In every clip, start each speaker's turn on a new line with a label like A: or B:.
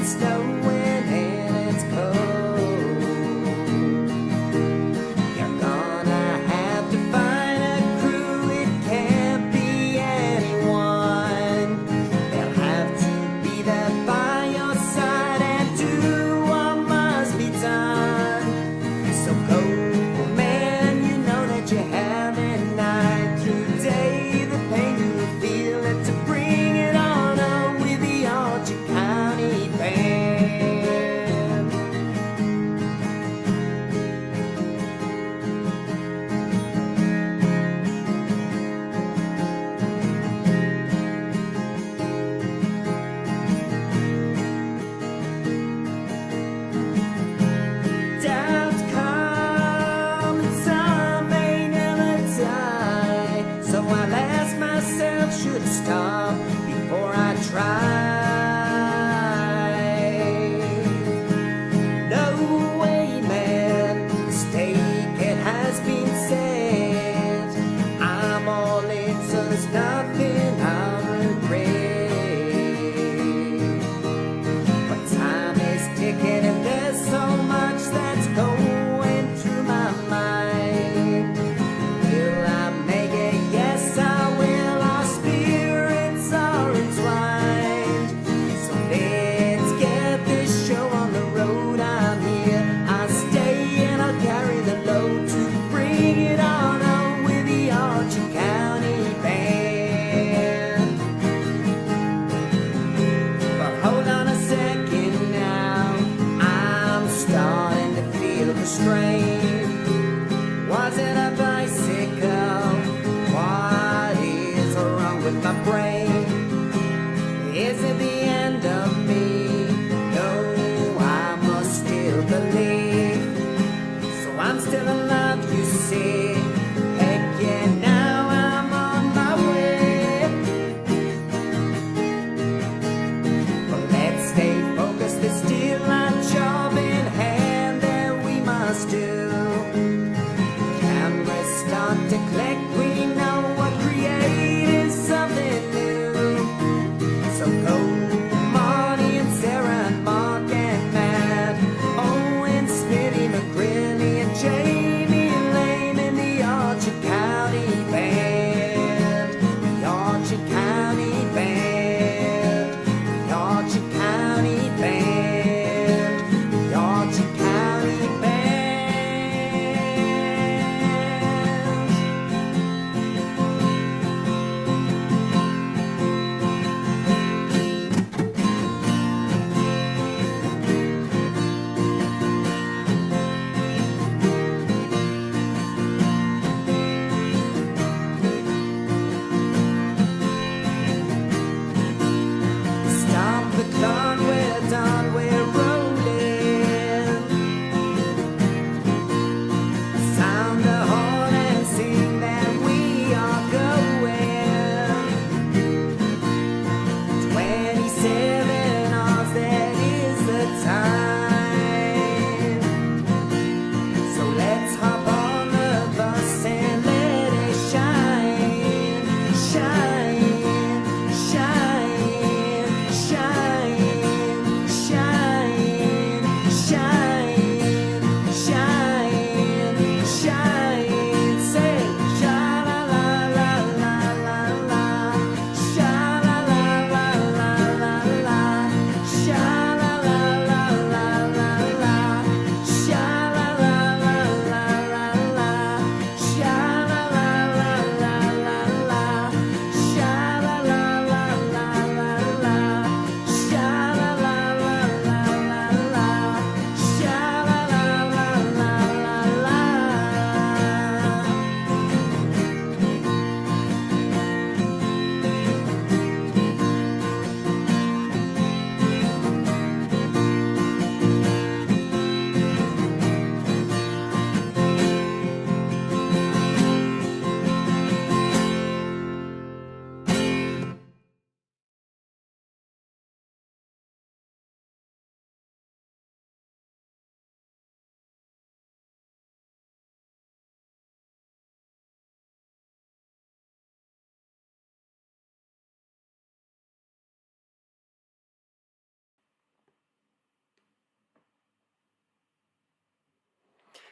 A: it's snowing and it's cold. You're gonna have to find a crew, it can't be anyone. They'll have to be there by your side and do what must be done. So go, man, you know that you have it night through day. The pain you feel it to bring it on with the Archie County Band. Doubts come and some may never die. So I'll ask myself, should I stop before I try? No way, man, mistake, it has been said. I'm all in, so there's nothing I'll regret. But time is ticking and there's so much that's going through my mind. Will I make it? Yes, I will. Our spirits are entwined. So let's get this show on the road. I'm here, I'll stay and I'll carry the load to bring it on with the Archie County Band. But hold on a second now, I'm starting to feel the strain. Was it a bicycle? What is wrong with my brain? Is it the end of me? No, I must still believe. So I'm still in love, you see. Heck yeah, now I'm on my way. But let's stay focused, there's still a job in hand that we must do. Cameras start to click, we know we're creating something new. So go, Marty and Sarah and Mark and Matt, Owen, Smitty, McGrilly and Jamie and Lane in the Archie County Band. The Archie County Band. The Archie County Band. The Archie County Band. Stop the clock, we're done, we're rolling. Sound the horn and sing that we are going. 27 hours, that is the time. So let's hop on the bus and let it shine, shine, shine, shine, shine.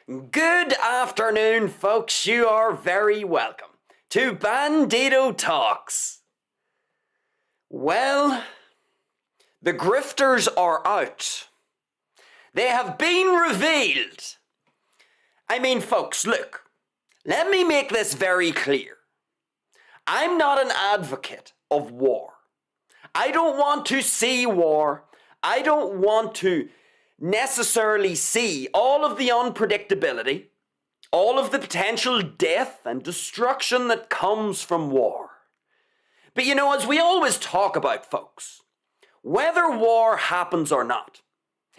A: Good afternoon, folks. You are very welcome to Bandido Talks. Well, the Grifters are out. They have been revealed. I mean, folks, look, let me make this very clear. I'm not an advocate of war. I don't want to see war. I don't want to necessarily see all of the unpredictability, all of the potential death and destruction that comes from war. But you know, as we always talk about, folks, whether war happens or not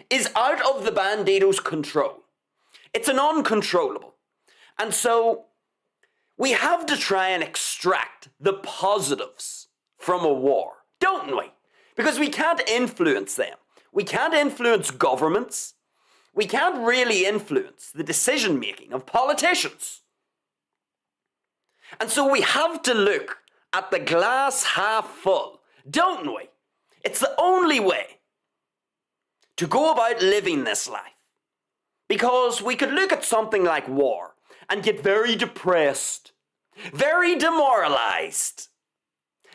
A: is out of the Bandido's control. It's an uncontrollable. And so we have to try and extract the positives from a war, don't we? Because we can't influence them. We can't influence governments. We can't really influence the decision-making of politicians. And so we have to look at the glass half full, don't we? It's the only way to go about living this life. Because we could look at something like war and get very depressed, very demoralized.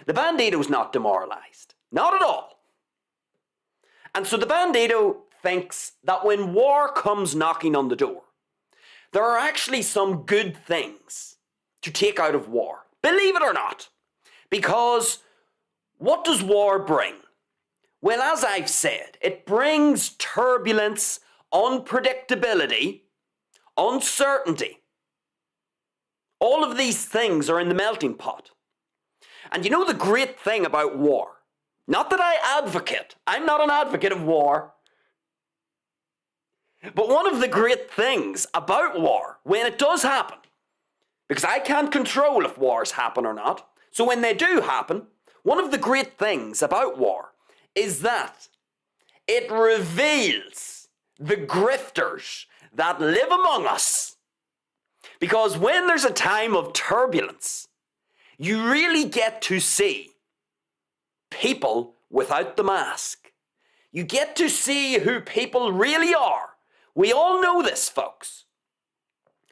A: The Bandido's not demoralized, not at all. And so the Bandido thinks that when war comes knocking on the door, there are actually some good things to take out of war. Believe it or not. Because what does war bring? Well, as I've said, it brings turbulence, unpredictability, uncertainty. All of these things are in the melting pot. And you know the great thing about war? Not that I'm not an advocate of war. But one of the great things about war, when it does happen, because I can't control if wars happen or not, so when they do happen, one of the great things about war is that it reveals the grifters that live among us. Because when there's a time of turbulence, you really get to see people without the mask. You get to see who people really are. We all know this, folks.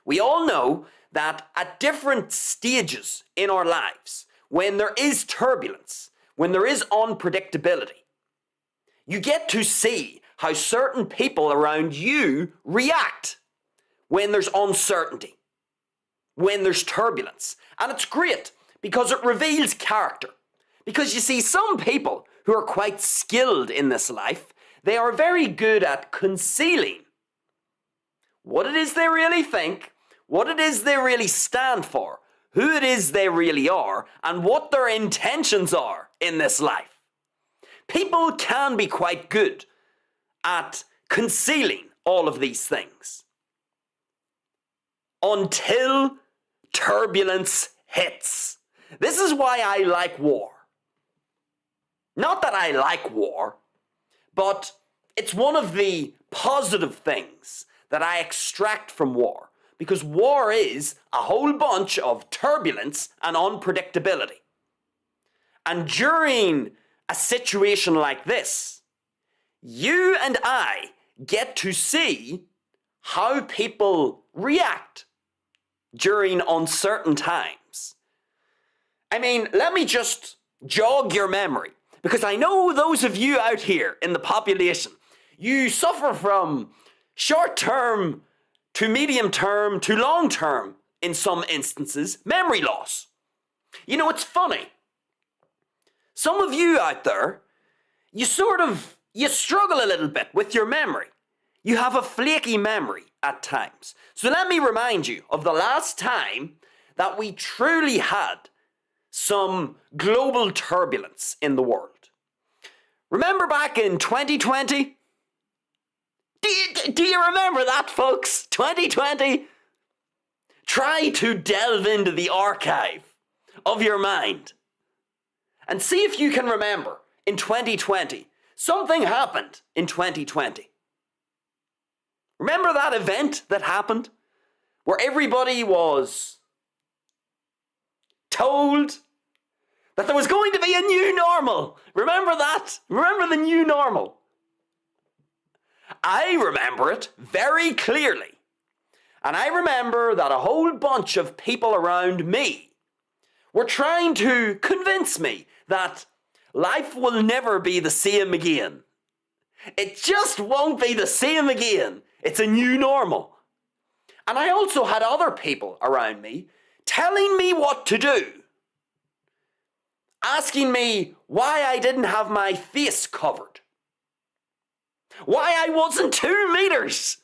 A: We all know that at different stages in our lives, when there is turbulence, when there is unpredictability, you get to see how certain people around you react when there's uncertainty, when there's turbulence. And it's great because it reveals character. Because you see, some people who are quite skilled in this life, they are very good at concealing what it is they really think, what it is they really stand for, who it is they really are, and what their intentions are in this life. People can be quite good at concealing all of these things until turbulence hits. This is why I like war. Not that I like war, but it's one of the positive things that I extract from war. Because war is a whole bunch of turbulence and unpredictability. And during a situation like this, you and I get to see how people react during uncertain times. I mean, let me just jog your memory. Because I know those of you out here in the population, you suffer from short-term to medium-term to long-term, in some instances, memory loss. You know, it's funny. Some of you out there, you struggle a little bit with your memory. You have a flaky memory at times. So let me remind you of the last time that we truly had some global turbulence in the world. Remember back in 2020? Do you remember that, folks? 2020? Try to delve into the archive of your mind and see if you can remember in 2020. Something happened in 2020. Remember that event that happened where everybody was told that there was going to be a new normal? Remember that? Remember the new normal? I remember it very clearly.
B: And I remember that a whole bunch of people around me were trying to convince me that life will never be the same again. It just won't be the same again. It's a new normal. And I also had other people around me telling me what to do. Asking me why I didn't have my face covered. Why I wasn't 2 meters.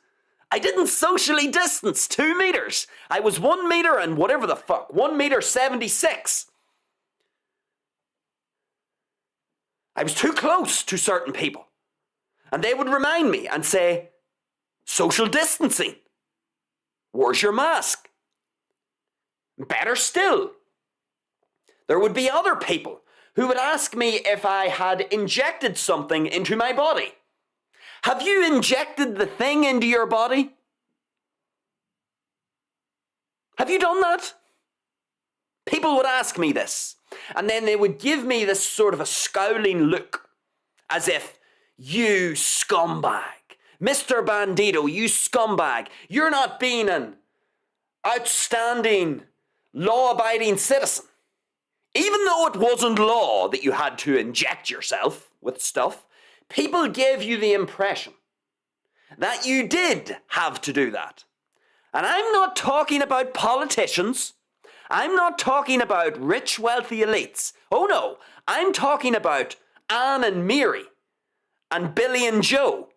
B: I didn't socially distance 2 meters. I was 1 meter and whatever the fuck, 1 meter 76. I was too close to certain people. And they would remind me and say, social distancing. Where's your mask? Better still, there would be other people who would ask me if I had injected something into my body. Have you injected the thing into your body? Have you done that? People would ask me this, and then they would give me this sort of a scowling look, as if, you scumbag, Mr. Bandido, you scumbag, you're not being an outstanding, law-abiding citizen. Even though it wasn't law that you had to inject yourself with stuff, people gave you the impression that you did have to do that. And I'm not talking about politicians. I'm not talking about rich, wealthy elites. Oh no, I'm talking about Anne and Mary and Billy and Joe,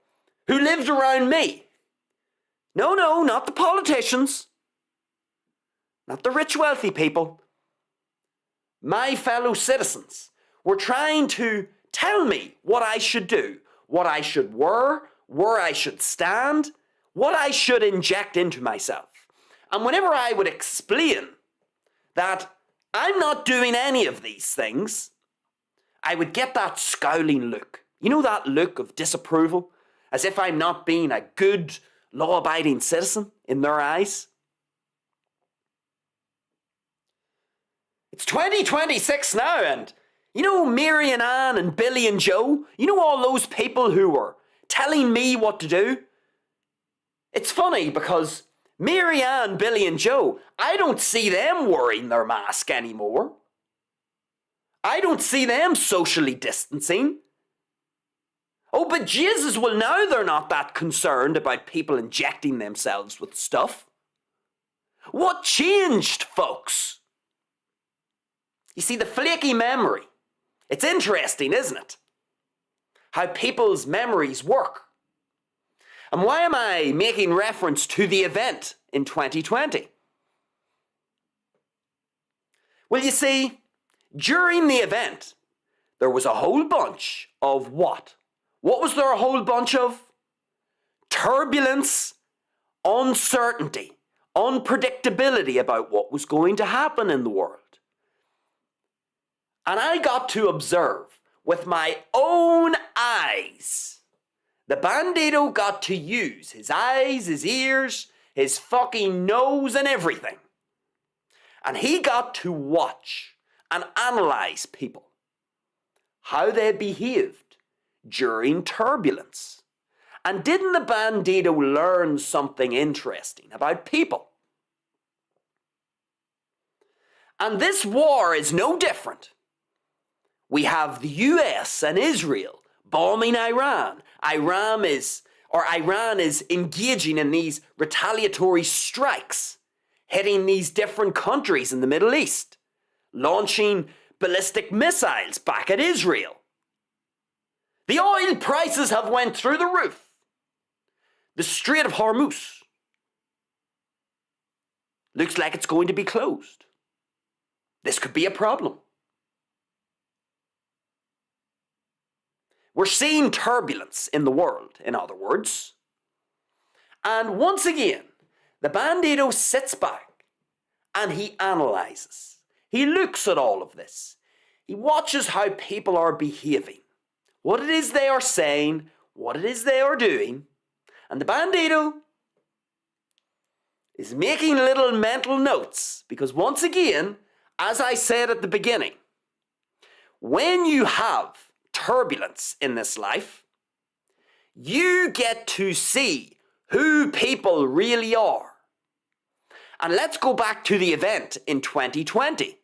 B: who lived around me. No, not the politicians. Not the rich, wealthy people. My fellow citizens were trying to tell me what I should do, what I should wear, where I should stand, what I should inject into myself. And whenever I would explain that I'm not doing any of these things, I would get that scowling look. You know, that look of disapproval, as if I'm not being a good, law-abiding citizen in their eyes. It's 2026 now, and you know Mary and Anne and Billy and Joe? You know all those people who were telling me what to do? It's funny because Mary Ann, Billy and Joe, I don't see them wearing their mask anymore. I don't see them socially distancing. Oh, but Jesus, well now they're not that concerned about people injecting themselves with stuff. What changed, folks? You see, the flaky memory. It's interesting, isn't it? How people's memories work. And why am I making reference to the event in 2020? Well, you see, during the event, there was a whole bunch of what? What was there a whole bunch of? Turbulence, uncertainty, unpredictability about what was going to happen in the world. And I got to observe with my own eyes. The Bandido got to use his eyes, his ears, his fucking nose and everything. And he got to watch and analyze people. How they behaved during turbulence. And didn't the Bandido learn something interesting about people? And this war is no different. We have the US and Israel bombing Iran. Iran is engaging in these retaliatory strikes, hitting these different countries in the Middle East, launching ballistic missiles back at Israel. The oil prices have went through the roof. The Strait of Hormuz looks like it's going to be closed. This could be a problem. We're seeing turbulence in the world, in other words. And once again, the Bandido sits back and he analyzes. He looks at all of this. He watches how people are behaving, what it is they are saying, what it is they are doing. And the Bandido is making little mental notes because once again, as I said at the beginning, when you have turbulence in this life, you get to see who people really are. And let's go back to the event in 2020.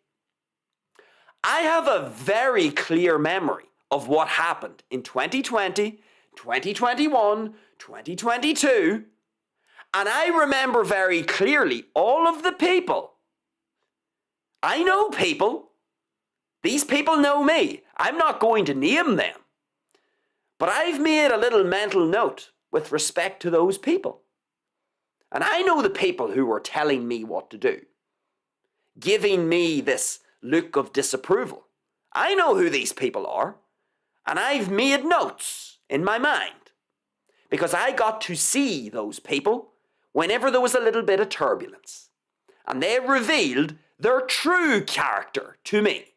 B: I have a very clear memory of what happened in 2020, 2021, 2022, and I remember very clearly all of the people. I know people. These people know me. I'm not going to name them. But I've made a little mental note with respect to those people. And I know the people who were telling me what to do, giving me this look of disapproval. I know who these people are, and I've made notes in my mind because I got to see those people whenever there was a little bit of turbulence, and they revealed their true character to me.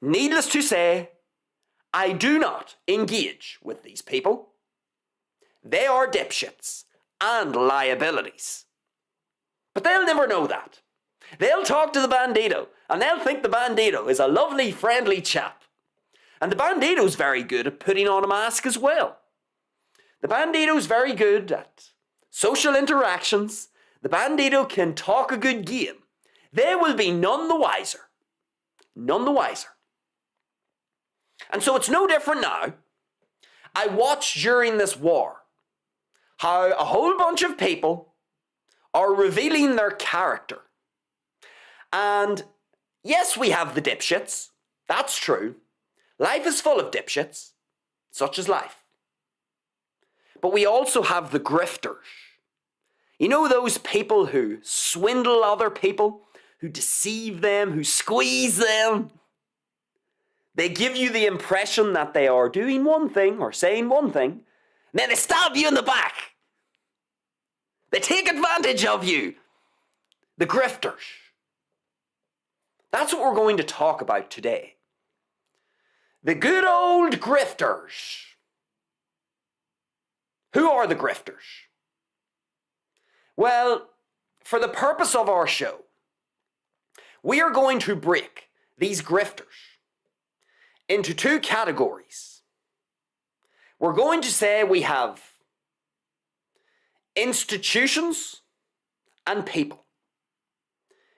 B: Needless to say, I do not engage with these people. They are dipshits and liabilities. But they'll never know that. They'll talk to the Bandido, and they'll think the Bandido is a lovely, friendly chap. And the Bandido's very good at putting on a mask as well. The Bandido's very good at social interactions. The Bandido can talk a good game. They will be none the wiser. None the wiser. And so it's no different now. I watched during this war how a whole bunch of people are revealing their character. And yes, we have the dipshits. That's true. Life is full of dipshits. Such is life. But we also have the grifters. You know those people who swindle other people, who deceive them, who squeeze them? They give you the impression that they are doing one thing or saying one thing, and then they stab you in the back. They take advantage of you. The grifters. That's what we're going to talk about today. The good old grifters. Who are the grifters? Well, for the purpose of our show, we are going to break these grifters into two categories. We're going to say we have institutions and people.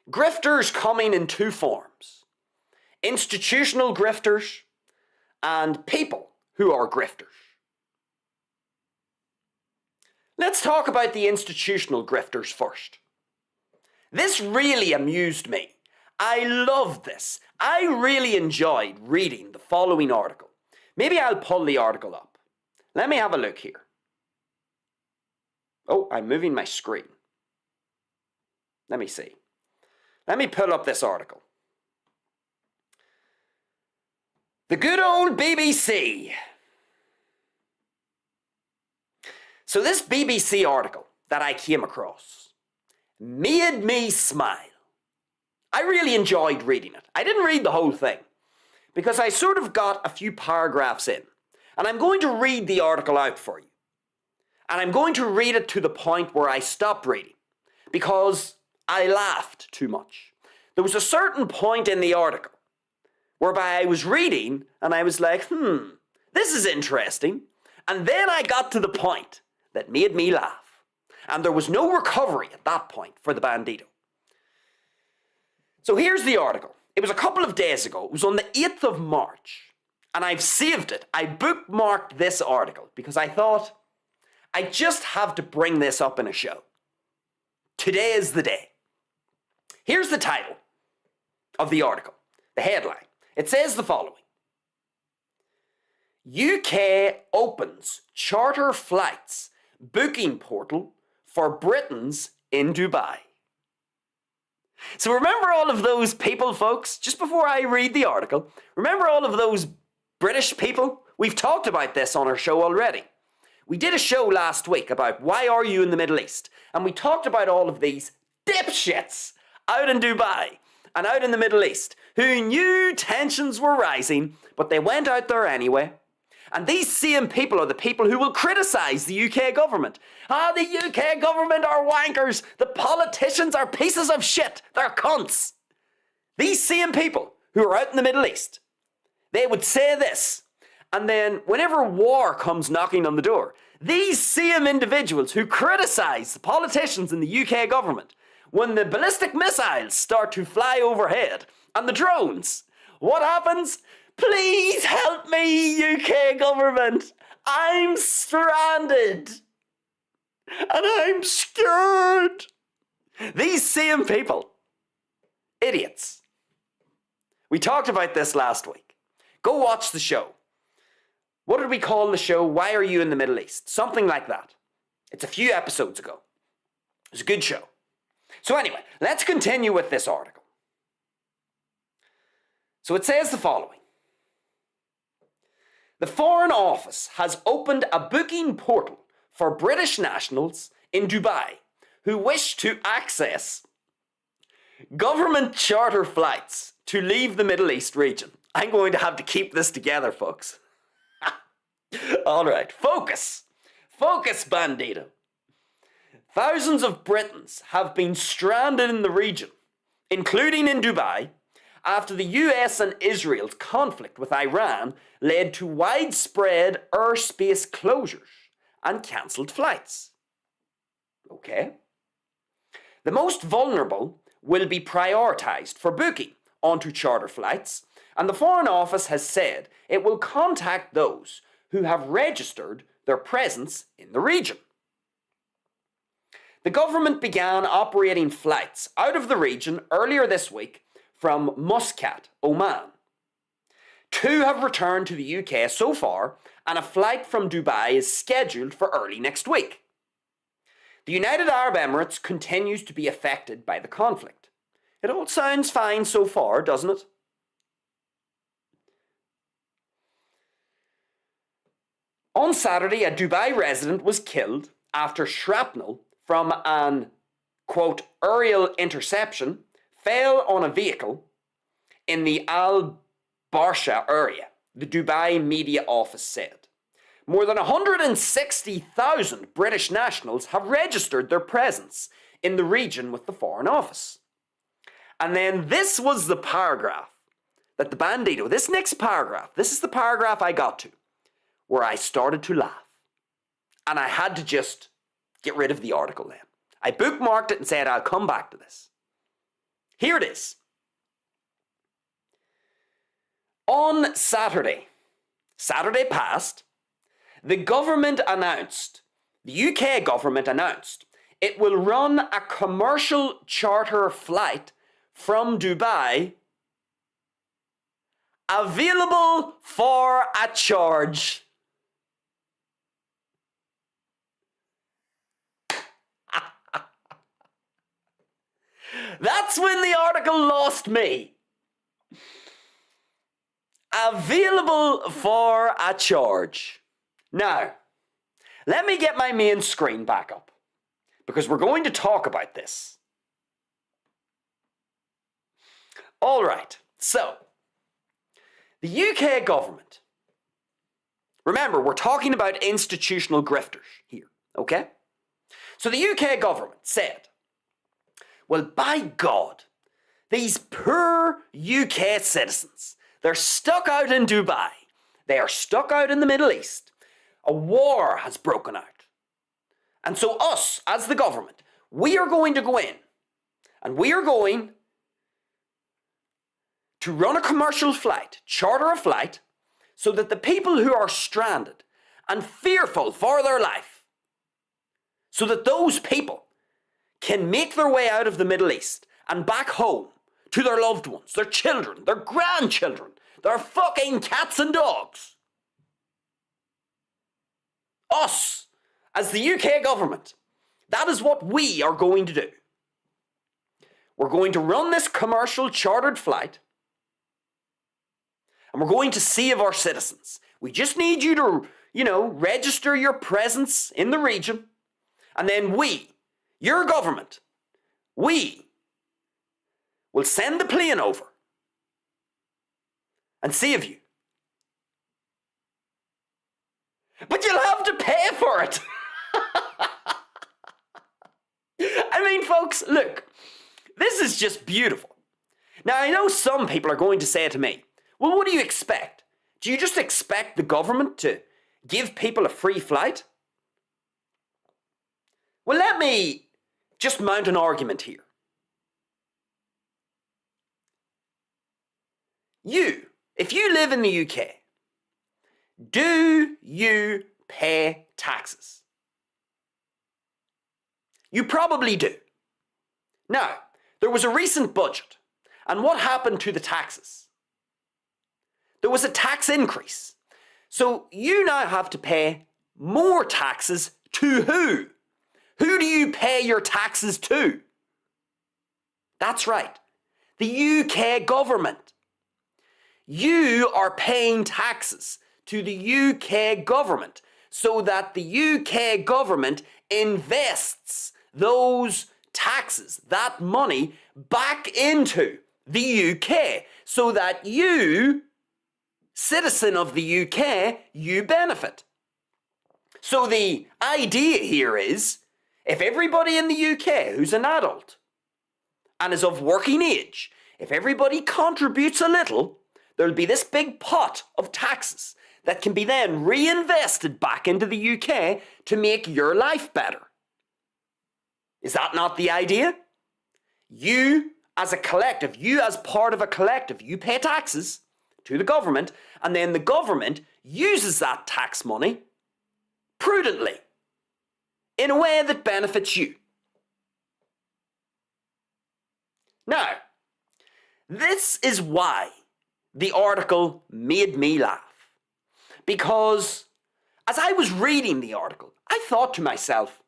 B: Grifters coming in two forms. Institutional grifters and people who are grifters. Let's talk about the institutional grifters first. This really amused me. I loved this. I really enjoyed reading the following article. Maybe I'll pull the article up. Let me have a look here. Oh, I'm moving my screen. Let me see. Let me pull up this article. The good old BBC. So this BBC article that I came across made me smile. I really enjoyed reading it. I didn't read the whole thing because I sort of got a few paragraphs in. And I'm going to read the article out for you. And I'm going to read it to the point where I stopped reading because I laughed too much. There was a certain point in the article whereby I was reading and I was like, this is interesting. And then I got to the point that made me laugh. And there was no recovery at that point for the Bandido. So here's the article. It was a couple of days ago. It was on the 8th of March. And I've saved it. I bookmarked this article because I thought, I just have to bring this up in a show. Today is the day. Here's the title of the article, the headline. It says the following. UK opens charter flights booking portal for Britons in Dubai. So remember all of those people, folks, just before I read the article, remember all of those British people? We've talked about this on our show already. We did a show last week about why are you in the Middle East? And we talked about all of these dipshits out in Dubai and out in the Middle East who knew tensions were rising, but they went out there anyway. And these same people are the people who will criticise the UK government. The UK government are wankers. The politicians are pieces of shit. They're cunts. These same people who are out in the Middle East, they would say this, And then whenever war comes knocking on the door, these same individuals who criticise the politicians in the UK government, when the ballistic missiles start to fly overhead and the drones, what happens? Please help me, UK government. I'm stranded. And I'm scared. These same people. Idiots. We talked about this last week. Go watch the show. What did we call the show? Why Are You in the Middle East? Something like that. It's a few episodes ago. It was a good show. So anyway, let's continue with this article. So it says the following. The Foreign Office has opened a booking portal for British nationals in Dubai who wish to access government charter flights to leave the Middle East region. I'm going to have to keep this together, folks. All right, focus. Focus, Bandido. Thousands of Britons have been stranded in the region, including in Dubai, after the US and Israel's conflict with Iran led to widespread airspace closures and cancelled flights. Okay. The most vulnerable will be prioritised for booking onto charter flights, and the Foreign Office has said it will contact those who have registered their presence in the region. The government began operating flights out of the region earlier this week from Muscat, Oman. 2 have returned to the UK so far, and a flight from Dubai is scheduled for early next week. The United Arab Emirates continues to be affected by the conflict. It all sounds fine so far, doesn't it? On Saturday, a Dubai resident was killed after shrapnel from an, quote, aerial interception fell on a vehicle in the Al Barsha area, the Dubai media office said. More than 160,000 British nationals have registered their presence in the region with the Foreign Office. And then this was the paragraph that the Bandido, this next paragraph, this is the paragraph I got to, where I started to laugh. And I had to just get rid of the article then. I bookmarked it and said I'll come back to this. Here it is. On Saturday past, the UK government announced it will run a commercial charter flight from Dubai available for a charge. That's when the article lost me. Available for a charge. Now, let me get my main screen back up, because we're going to talk about this. All right, so, the UK government, remember, we're talking about institutional grifters here, okay? So the UK government said, well, by God, these poor UK citizens, they're stuck out in Dubai. They are stuck out in the Middle East. A war has broken out. And so us, as the government, we are going to go in and we are going to run a commercial flight, charter a flight, so that the people who are stranded and fearful for their life, so that those people can make their way out of the Middle East and back home to their loved ones, their children, their grandchildren, their fucking cats and dogs. Us, as the UK government, that is what we are going to do. We're going to run this commercial chartered flight, and we're going to save our citizens. We just need you to, register your presence in the region, and then we, your government, we will send the plane over and save you. But you'll have to pay for it. I mean, folks, look, this is just beautiful. Now, I know some people are going to say to me, well, what do you expect? Do you just expect the government to give people a free flight? Well, let me just mount an argument here. If you live in the UK, do you pay taxes? You probably do. Now, there was a recent budget, and what happened to the taxes? There was a tax increase. So you now have to pay more taxes to who? Who do you pay your taxes to? That's right, the UK government. You are paying taxes to the UK government so that the UK government invests those taxes, that money, back into the UK so that you, citizen of the UK, you benefit. So the idea here is, if everybody in the UK who's an adult and is of working age, if everybody contributes a little, there'll be this big pot of taxes that can be then reinvested back into the UK to make your life better. Is that not the idea? You as a collective, you as part of a collective, you pay taxes to the government, and then the government uses that tax money prudently in a way that benefits you. Now, this is why the article made me laugh. Because as I was reading the article, I thought to myself,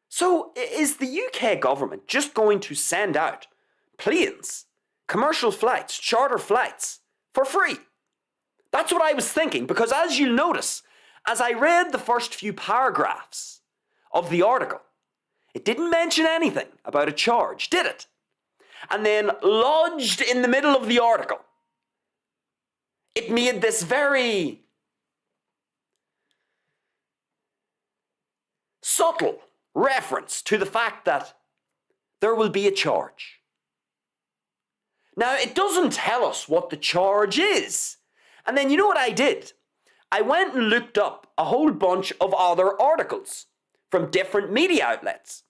B: so is the UK government just going to send out planes, commercial flights, charter flights for free? That's what I was thinking, because as you'll notice, as I read the first few paragraphs of the article, it didn't mention anything about a charge, did it? And then lodged in the middle of the article, it made this very subtle reference to the fact that there will be a charge. Now, it doesn't tell us what the charge is. And then you know what I did? I went and looked up a whole bunch of other articles from different media outlets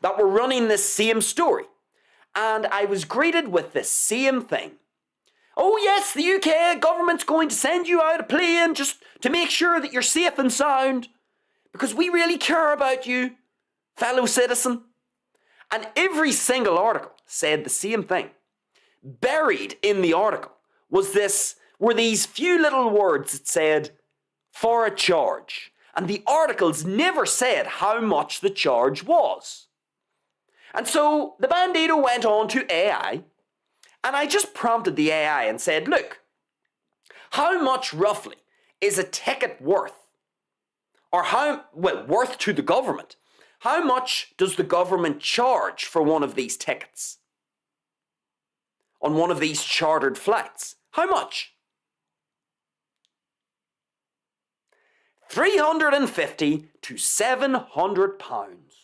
B: that were running this same story. And I was greeted with this same thing. Oh yes, the UK government's going to send you out a plane just to make sure that you're safe and sound, because we really care about you, fellow citizen. And every single article said the same thing. Buried in the article were these few little words that said, for a charge. And the articles never said how much the charge was. And so the Bandido went on to AI, and I just prompted the AI and said, look, how much roughly is a ticket worth? Or worth to the government? How much does the government charge for one of these tickets? On one of these chartered flights? How much? 350 to 700 pounds.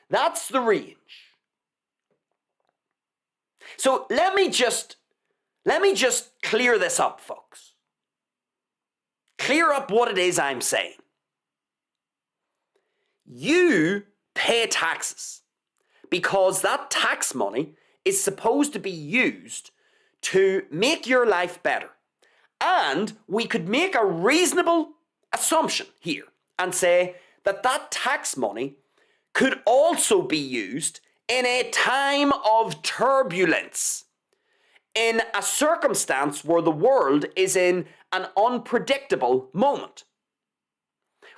B: That's the range. So let me just clear this up, folks. Clear up what it is I'm saying. You pay taxes because that tax money is supposed to be used to make your life better. And we could make a reasonable assumption here and say that that tax money could also be used in a time of turbulence, in a circumstance where the world is in an unpredictable moment.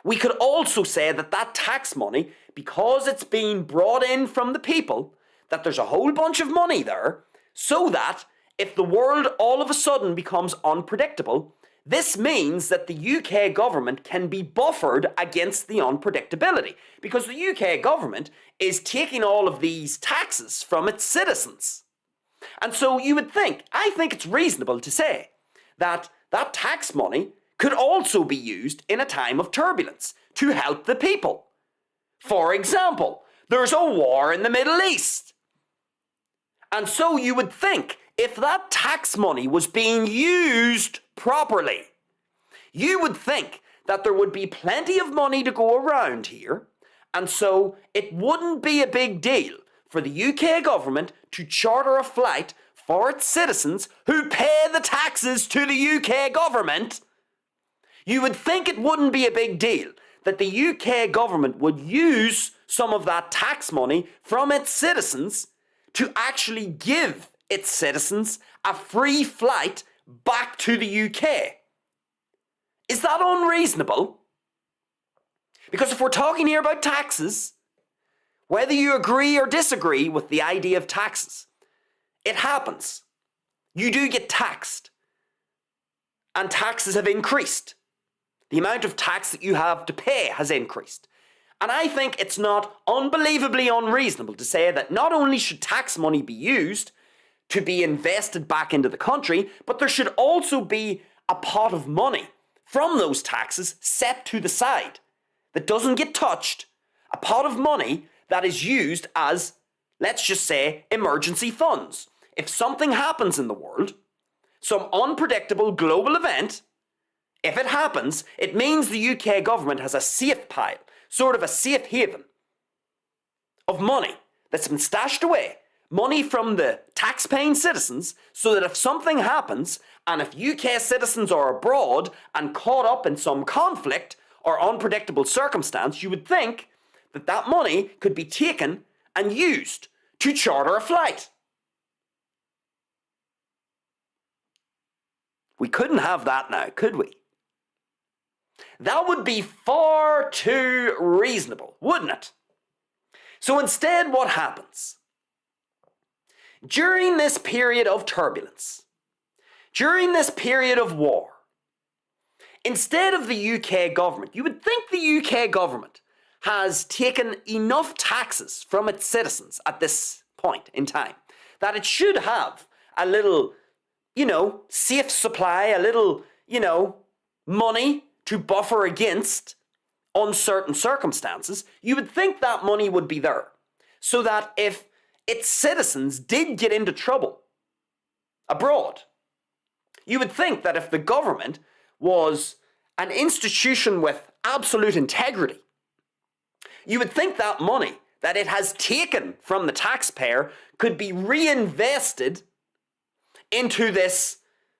B: We could also say that that tax money, because it's being brought in from the people, that there's a whole bunch of money there, so that if the world all of a sudden becomes unpredictable, this means that the UK government can be buffered against the unpredictability, because the UK government is taking all of these taxes from its citizens. And so you would think, I think it's reasonable to say that that tax money could also be used in a time of turbulence to help the people. For example, there's a war in the Middle East. And so you would think, if that tax money was being used properly, You would think that there would be plenty of money to go around here, and so it wouldn't be a big deal for the UK government to charter a flight for its citizens who pay the taxes to the UK government. You would think it wouldn't be a big deal that the UK government would use some of that tax money from its citizens to actually give its citizens a free flight back to the UK. Is that unreasonable? Because if we're talking here about taxes, whether you agree or disagree with the idea of taxes, it happens. You do get taxed. And taxes have increased. The amount of tax that you have to pay has increased. And I think it's not unbelievably unreasonable to say that not only should tax money be used to be invested back into the country, but there should also be a pot of money from those taxes set to the side that doesn't get touched. A pot of money that is used as, let's just say, emergency funds. If something happens in the world, some unpredictable global event, if it happens, it means the UK government has a safe pile, sort of a safe haven of money that's been stashed away, money from the tax-paying citizens, so that if something happens, and if UK citizens are abroad and caught up in some conflict or unpredictable circumstance, you would think that that money could be taken and used to charter a flight. We couldn't have that now, could we? That would be far too reasonable, wouldn't it? So instead, what happens? During this period of turbulence, during this period of war, instead of the UK government, you would think the UK government has taken enough taxes from its citizens at this point in time that it should have a little, safe supply, a little, money to buffer against uncertain circumstances. You would think that money would be there so that if its citizens did get into trouble abroad, you would think that if the government was an institution with absolute integrity, you would think that money that it has taken from the taxpayer could be reinvested into this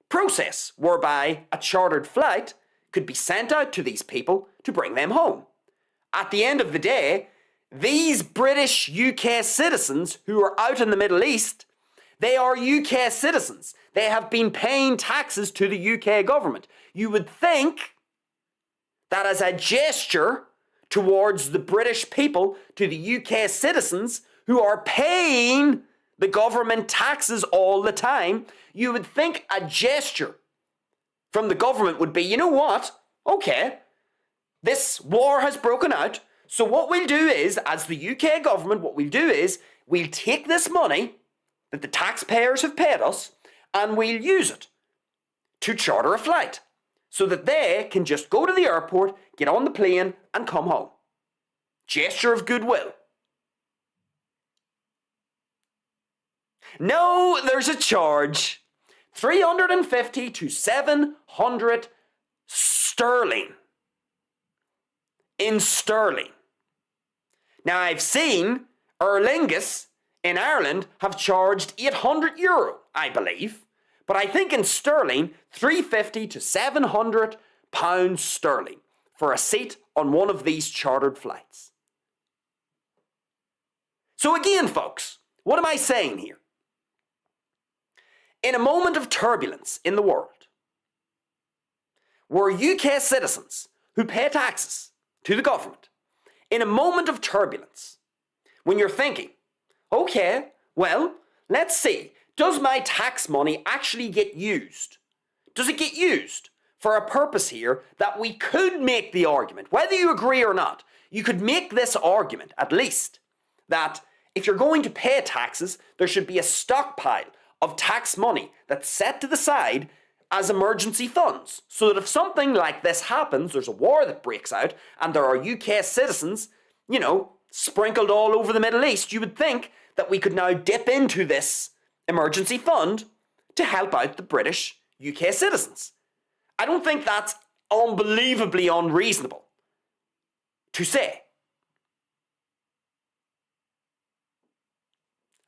B: process whereby a chartered flight could be sent out to these people to bring them home. At the end of the day, these British UK citizens who are out in the Middle East, they are UK citizens. They have been paying taxes to the UK government. You would think that as a gesture towards the British people, to the UK citizens who are paying the government taxes all the time, you would think a gesture from the government would be, you know what? Okay, this war has broken out. So what we'll do is, as the UK government, what we'll do is we'll take this money that the taxpayers have paid us and we'll use it to charter a flight so that they can just go to the airport, get on the plane and come home. Gesture of goodwill. No, there's a charge. 350 to 700 sterling. In sterling. Now I've seen Aer Lingus in Ireland have charged €800, I believe. But I think in sterling, 350 to 700 pounds sterling for a seat on one of these chartered flights. So again, folks, what am I saying here? In a moment of turbulence in the world, where UK citizens who pay taxes to the government, in a moment of turbulence, when you're thinking, okay, well, let's see, does my tax money actually get used? Does it get used for a purpose here that we could make the argument, whether you agree or not, you could make this argument at least, that if you're going to pay taxes, there should be a stockpile of tax money that's set to the side as emergency funds, so that if something like this happens, there's a war that breaks out, and there are UK citizens, sprinkled all over the Middle East, you would think that we could now dip into this emergency fund to help out the British UK citizens. I don't think that's unbelievably unreasonable to say.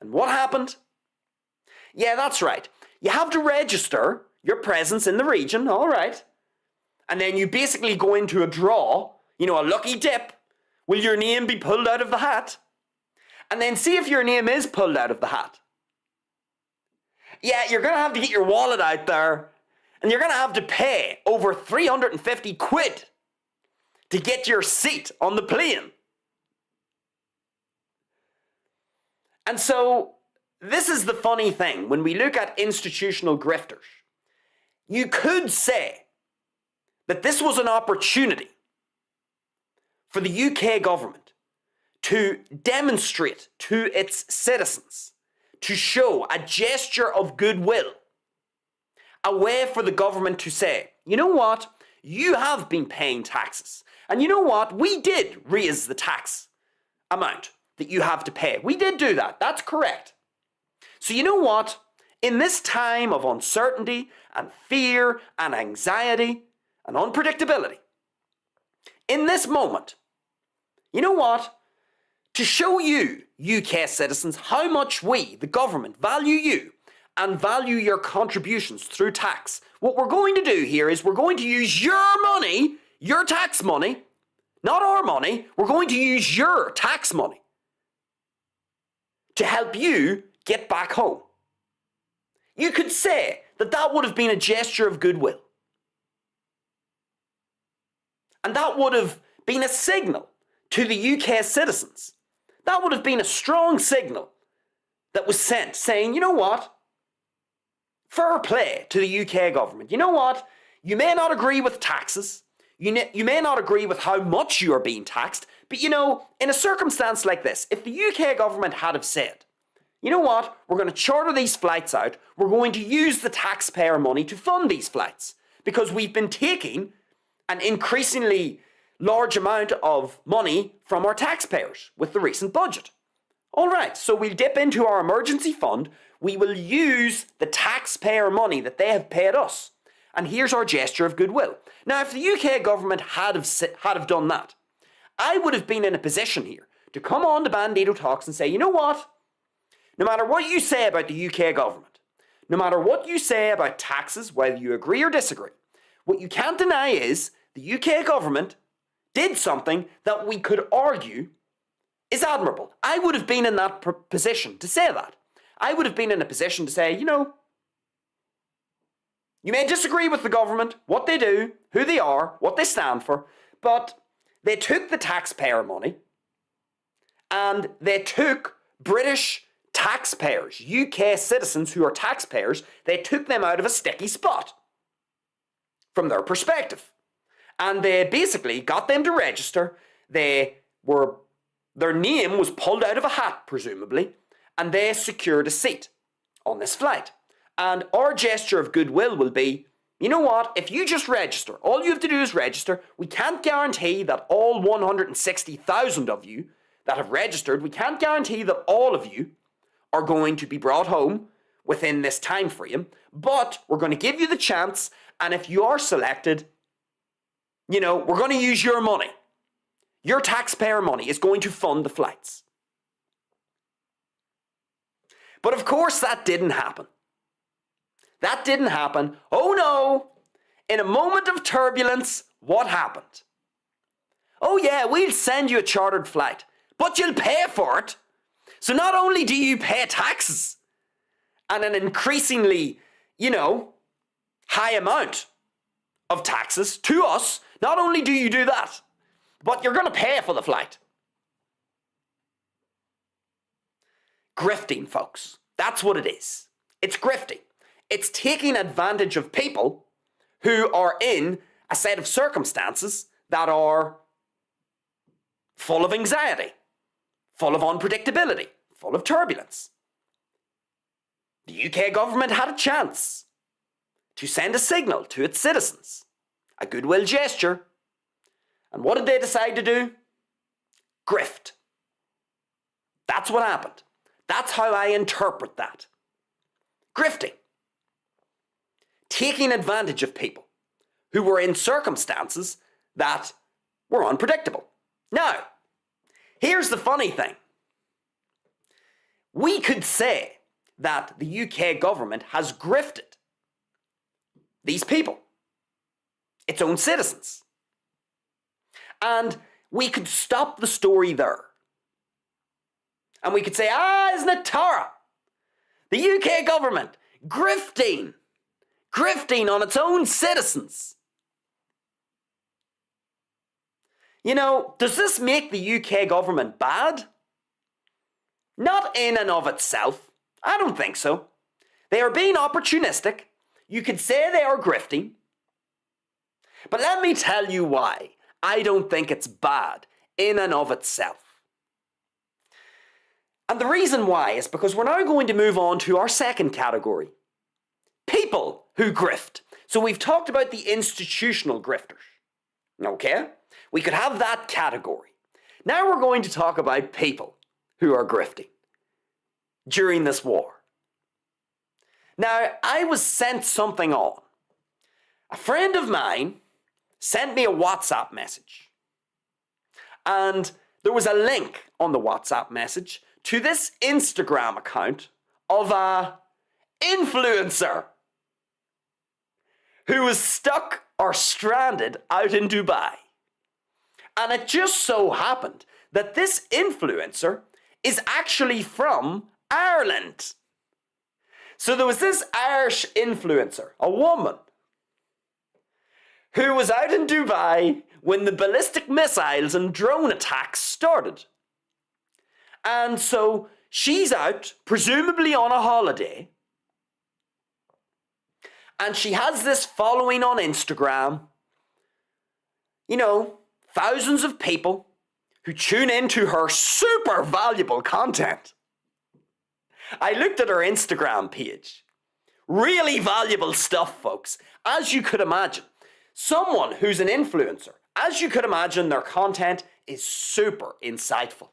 B: And what happened? Yeah, that's right. You have to register your presence in the region, all right. And then you basically go into a draw, a lucky dip. Will your name be pulled out of the hat? And then see if your name is pulled out of the hat. Yeah, you're going to have to get your wallet out there, and you're going to have to pay over 350 quid to get your seat on the plane. And so, this is the funny thing when we look at institutional grifters. You could say that this was an opportunity for the UK government to demonstrate to its citizens, to show a gesture of goodwill, a way for the government to say, you know what, you have been paying taxes, and you know what, we did raise the tax amount that you have to pay. We did do that, that's correct. So you know what, in this time of uncertainty and fear and anxiety and unpredictability, in this moment, you know what, to show you, UK citizens, how much we, the government, value you and value your contributions through tax, what we're going to do here is we're going to use your money, your tax money, not our money, we're going to use your tax money to help you get back home. You could say that that would have been a gesture of goodwill. And that would have been a signal to the UK citizens. That would have been a strong signal that was sent saying, you know what? Fair play to the UK government. You know what? You may not agree with taxes. You may not agree with how much you are being taxed. But in a circumstance like this, if the UK government had have said, you know what? We're going to charter these flights out. We're going to use the taxpayer money to fund these flights because we've been taking an increasingly large amount of money from our taxpayers with the recent budget. All right, so we'll dip into our emergency fund. We will use the taxpayer money that they have paid us. And here's our gesture of goodwill. Now, if the UK government had have done that, I would have been in a position here to come on to Bandido Talks and say, you know what? No matter what you say about the UK government, no matter what you say about taxes, whether you agree or disagree, what you can't deny is the UK government did something that we could argue is admirable. I would have been in that position to say that. I would have been in a position to say, you may disagree with the government, what they do, who they are, what they stand for, but they took the taxpayer money and they took British taxpayers, UK citizens who are taxpayers, they took them out of a sticky spot from their perspective. And they basically got them to register. Their name was pulled out of a hat, presumably, and they secured a seat on this flight. And our gesture of goodwill will be, you know what, if you just register, all you have to do is register. We can't guarantee that all 160,000 of you that have registered, we can't guarantee that all of you are going to be brought home within this time frame, but we're going to give you the chance, and if you are selected, we're going to use your money. Your taxpayer money is going to fund the flights. But of course that didn't happen. That didn't happen. Oh no! In a moment of turbulence, what happened? Oh yeah, we'll send you a chartered flight, but you'll pay for it. So not only do you pay taxes and an increasingly, high amount of taxes to us, not only do you do that, but you're going to pay for the flight. Grifting, folks. That's what it is. It's grifting. It's taking advantage of people who are in a set of circumstances that are full of anxiety, full of unpredictability, full of turbulence. The UK government had a chance to send a signal to its citizens, a goodwill gesture. And what did they decide to do? Grift. That's what happened. That's how I interpret that. Grifting. Taking advantage of people who were in circumstances that were unpredictable. Now, here's the funny thing. We could say that the UK government has grifted these people, its own citizens. And we could stop the story there. And we could say, isn't it Tara? The UK government grifting on its own citizens. You know, does this make the UK government bad? Not in and of itself. I don't think so. They are being opportunistic. You could say they are grifting. But let me tell you why I don't think it's bad in and of itself. And the reason why is because we're now going to move on to our second category. People who grift. So we've talked about the institutional grifters. Okay? We could have that category. Now we're going to talk about people who are grifting during this war. Now, I was sent something on. A friend of mine sent me a WhatsApp message. And there was a link on the WhatsApp message to this Instagram account of a influencer who was stuck or stranded out in Dubai. And it just so happened that this influencer is actually from Ireland. So there was this Irish influencer, a woman, who was out in Dubai when the ballistic missiles and drone attacks started. And so she's out, presumably on a holiday, and she has this following on Instagram. You know, thousands of people who tune into her super valuable content. I looked at her Instagram page. Really valuable stuff, folks. As you could imagine, someone who's an influencer, as you could imagine, their content is super insightful.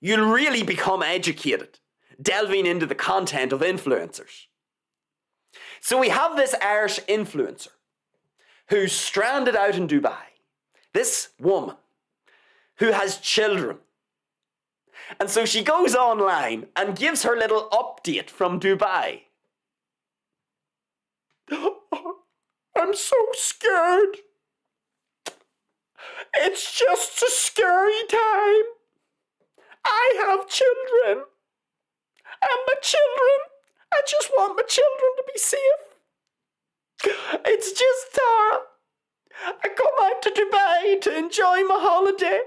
B: You'll really become educated delving into the content of influencers. So we have this Irish influencer who's stranded out in Dubai. This woman who has children. And so she goes online and gives her little update from Dubai. I'm so scared. It's just a scary time. I have children. And my children, I just want my children to be safe. It's just Tara. I come out to Dubai to enjoy my holiday.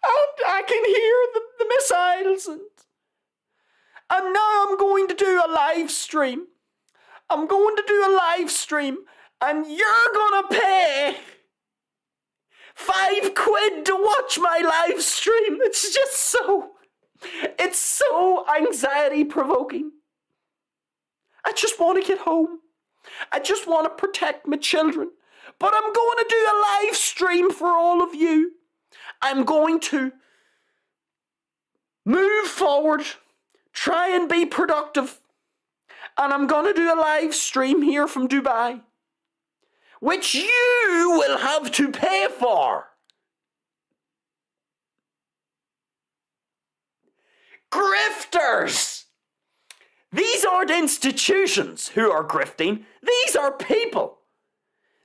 B: And I can hear the missiles. And now I'm going to do a live stream. I'm going to do a live stream. And you're going to pay £5 to watch my live stream. It's just it's so anxiety provoking. I just want to get home. I just want to protect my children. But I'm going to do a live stream for all of you. I'm going to move forward, try and be productive. And I'm going to do a live stream here from Dubai, which you will have to pay for. Grifters! These aren't institutions who are grifting. These are people.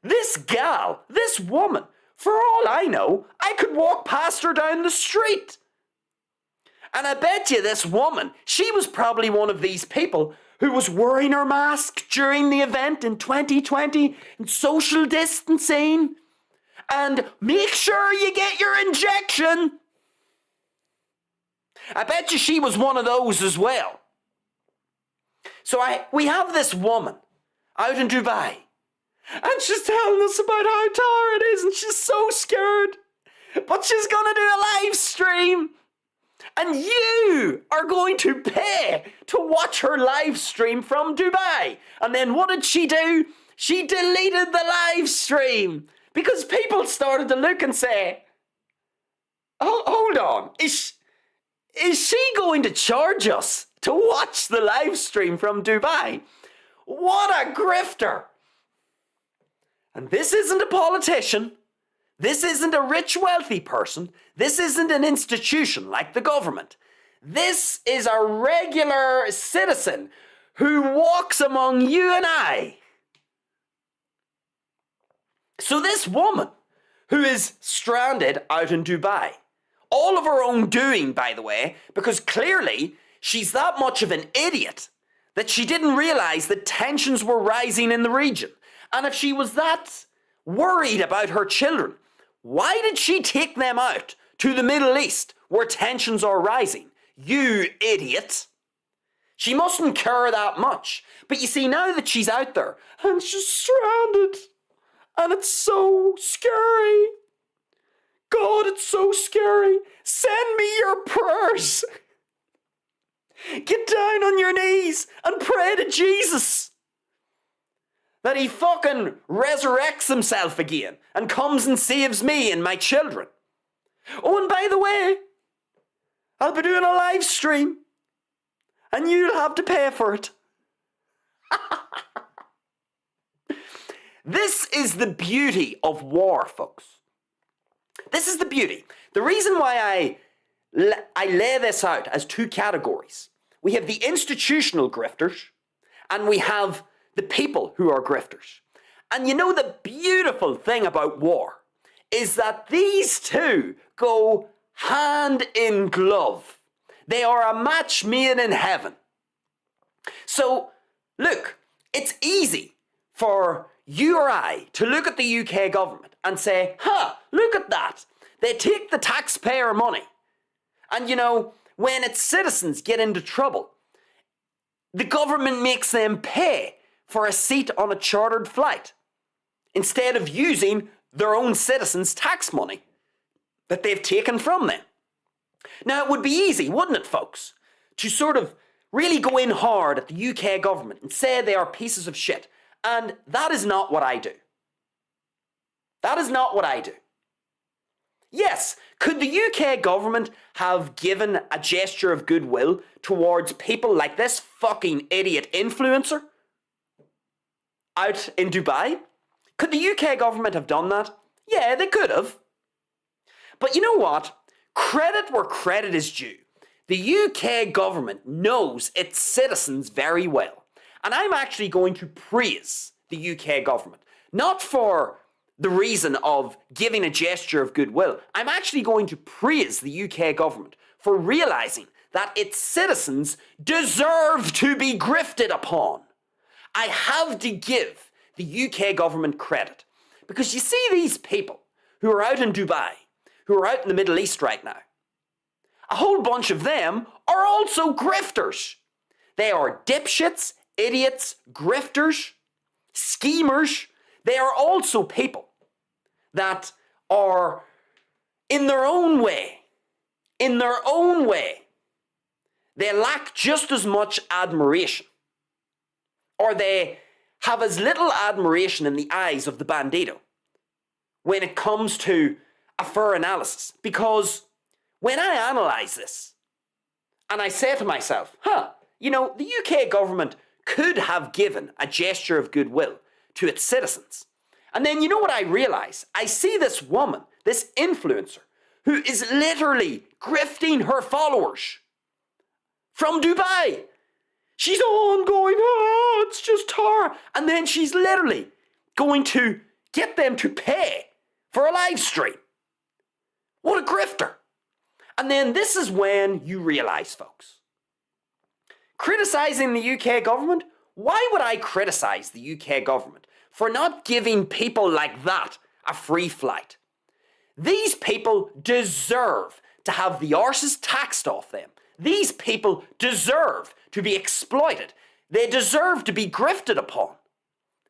B: This gal, this woman, for all I know, I could walk past her down the street. And I bet you this woman, she was probably one of these people who was wearing her mask during the event in 2020 and social distancing. And make sure you get your injection. I bet you she was one of those as well. So we have this woman out in Dubai. And she's telling us about how tired it is and she's so scared. But she's going to do a live stream. And you are going to pay to watch her live stream from Dubai. And then what did she do? She deleted the live stream. Because people started to look and say, oh, hold on. Is she going to charge us to watch the live stream from Dubai? What a grifter. And this isn't a politician. This isn't a rich, wealthy person. This isn't an institution like the government. This is a regular citizen who walks among you and I. So this woman who is stranded out in Dubai, all of her own doing, by the way, because clearly she's that much of an idiot that she didn't realize that tensions were rising in the region. And if she was that worried about her children, why did she take them out to the Middle East where tensions are rising? You idiot. She mustn't care that much. But you see, now that she's out there and she's stranded, and it's so scary. God, it's so scary. Send me your prayers. Get down on your knees and pray to Jesus that he fucking resurrects himself again and comes and saves me and my children. Oh, and by the way, I'll be doing a live stream and you'll have to pay for it. This is the beauty of war, folks. This is the beauty. The reason why I lay this out as two categories. We have the institutional grifters and we have the people who are grifters. And you know the beautiful thing about war is that these two go hand in glove. They are a match made in heaven. So, look, it's easy for you or I to look at the UK government and say, look at that. They take the taxpayer money. And you know, when its citizens get into trouble, the government makes them pay for a seat on a chartered flight instead of using their own citizens' tax money that they've taken from them. Now, it would be easy, wouldn't it, folks, to sort of really go in hard at the UK government and say they are pieces of shit. And that is not what I do. That is not what I do. Yes, could the UK government have given a gesture of goodwill towards people like this fucking idiot influencer out in Dubai? Could the UK government have done that? Yeah, they could have. But you know what? Credit where credit is due. The UK government knows its citizens very well. And I'm actually going to praise the UK government. Not for the reason of giving a gesture of goodwill. I'm actually going to praise the UK government for realizing that its citizens deserve to be grifted upon. I have to give the UK government credit. Because you see these people who are out in Dubai, who are out in the Middle East right now, a whole bunch of them are also grifters. They are dipshits, idiots, grifters, schemers. They are also people that are, in their own way, they lack just as much admiration, or they have as little admiration in the eyes of the Bandido when it comes to a fair analysis. Because when I analyse this, and I say to myself, you know, the UK government could have given a gesture of goodwill to its citizens. And then you know what I realise? I see this woman, this influencer, who is literally grifting her followers from Dubai. She's on going, it's just her. And then she's literally going to get them to pay for a live stream. What a grifter. And then this is when you realise, folks, criticising the UK government? Why would I criticise the UK government for not giving people like that a free flight? These people deserve to have the arses taxed off them. These people deserve to be exploited. They deserve to be grifted upon.